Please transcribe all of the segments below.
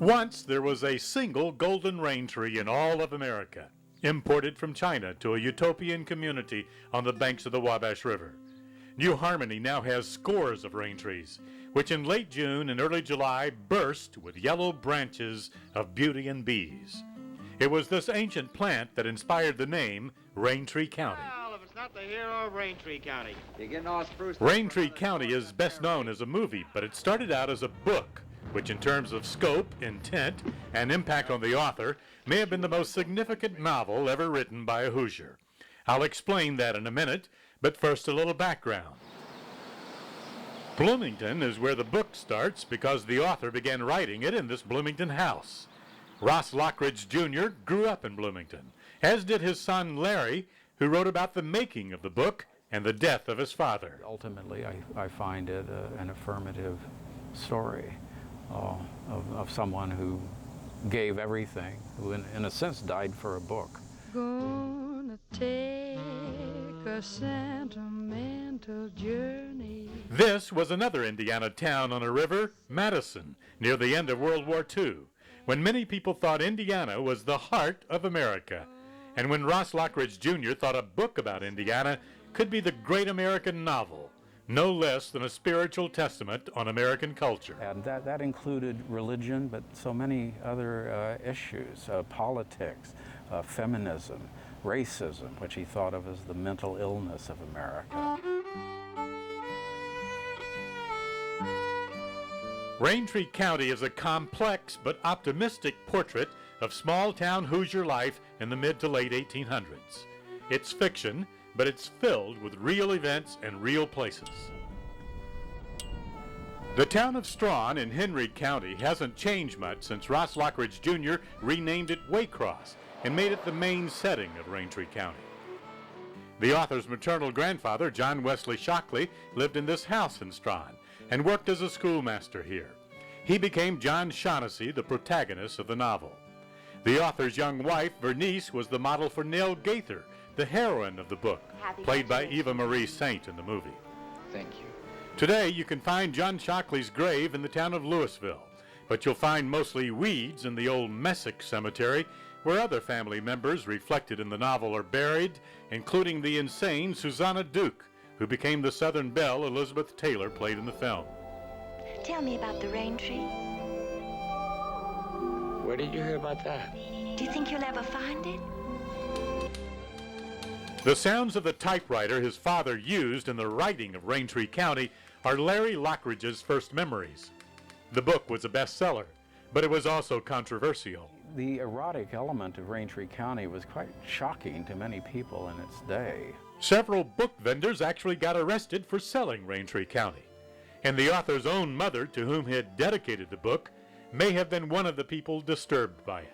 Once there was a single golden rain tree in all of America, imported from China to a utopian community on the banks of the Wabash River. New Harmony now has scores of rain trees, which in late June and early July burst with yellow branches of beauty and bees. It was this ancient plant that inspired the name Raintree County. Well, if it's not the hero of Raintree County. You're getting all spruced up. Raintree County is best known as a movie, but it started out as a book, which in terms of scope, intent, and impact on the author, may have been the most significant novel ever written by a Hoosier. I'll explain that in a minute, but first a little background. Bloomington is where the book starts because the author began writing it in this Bloomington house. Ross Lockridge Jr. grew up in Bloomington, as did his son Larry, who wrote about the making of the book and the death of his father. Ultimately, I find it an affirmative story of someone who gave everything, who in a sense died for a book. Gonna take a sentimental journey. This was another Indiana town on a river, Madison, near the end of World War II, when many people thought Indiana was the heart of America, and when Ross Lockridge Jr. thought a book about Indiana could be the great American novel, no less than a spiritual testament on American culture. And that included religion, but so many other issues, politics, feminism, racism, which he thought of as the mental illness of America. Raintree County is a complex but optimistic portrait of small-town Hoosier life in the mid to late 1800s. It's fiction, but it's filled with real events and real places. The town of Strawn in Henry County hasn't changed much since Ross Lockridge Jr. renamed it Waycross and made it the main setting of Raintree County. The author's maternal grandfather, John Wesley Shockley, lived in this house in Strawn and worked as a schoolmaster here. He became John Shaughnessy, the protagonist of the novel. The author's young wife, Bernice, was the model for Nell Gaither, the heroine of the book, played by Eva Marie Saint in the movie. Thank you. Today, you can find John Shockley's grave in the town of Louisville, but you'll find mostly weeds in the old Messick Cemetery, where other family members reflected in the novel are buried, including the insane Susanna Duke, who became the Southern belle Elizabeth Taylor played in the film. Tell me about the Raintree. Where did you hear about that? Do you think you'll ever find it? The sounds of the typewriter his father used in the writing of Raintree County are Larry Lockridge's first memories. The book was a bestseller, but it was also controversial. The erotic element of Raintree County was quite shocking to many people in its day. Several book vendors actually got arrested for selling Raintree County, and the author's own mother, to whom he had dedicated the book, may have been one of the people disturbed by it.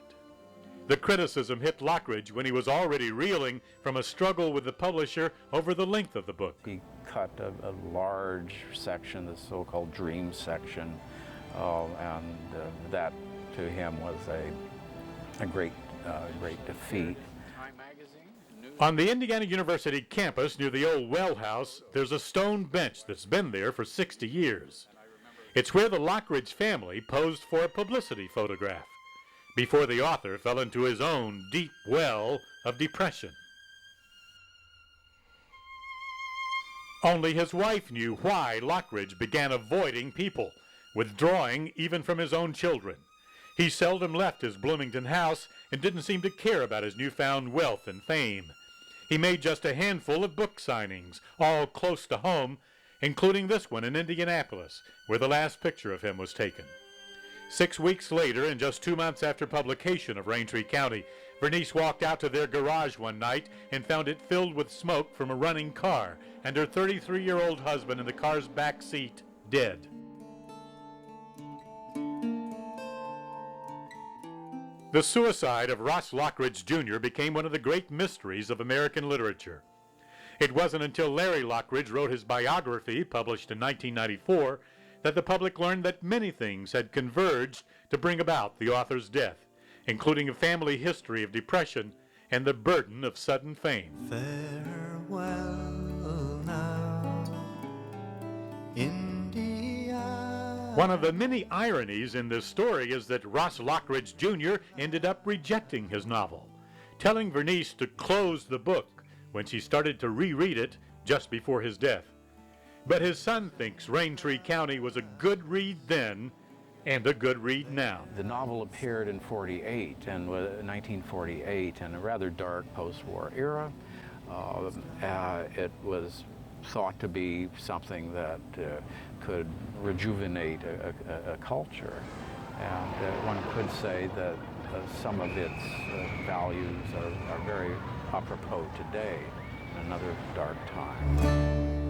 The criticism hit Lockridge when he was already reeling from a struggle with the publisher over the length of the book. He cut a large section, the so-called dream section, and that to him was a great defeat. On the Indiana University campus near the old well house, there's a stone bench that's been there for 60 years. It's where the Lockridge family posed for a publicity photograph before the author fell into his own deep well of depression. Only his wife knew why Lockridge began avoiding people, withdrawing even from his own children. He seldom left his Bloomington house and didn't seem to care about his newfound wealth and fame. He made just a handful of book signings, all close to home, including this one in Indianapolis, where the last picture of him was taken. 6 weeks later, and just 2 months after publication of Raintree County, Bernice walked out to their garage one night and found it filled with smoke from a running car, and her 33-year-old husband in the car's back seat, dead. The suicide of Ross Lockridge Jr. became one of the great mysteries of American literature. It wasn't until Larry Lockridge wrote his biography, published in 1994, that the public learned that many things had converged to bring about the author's death, including a family history of depression and the burden of sudden fame. Farewell now, Indiana. One of the many ironies in this story is that Ross Lockridge Jr. ended up rejecting his novel, telling Vernice to close the book when she started to reread it just before his death. But his son thinks Raintree County was a good read then and a good read now. The novel appeared in 1948, in a rather dark post-war era. It was thought to be something that could rejuvenate a culture. And one could say that some of its values are very apropos today, in another dark time.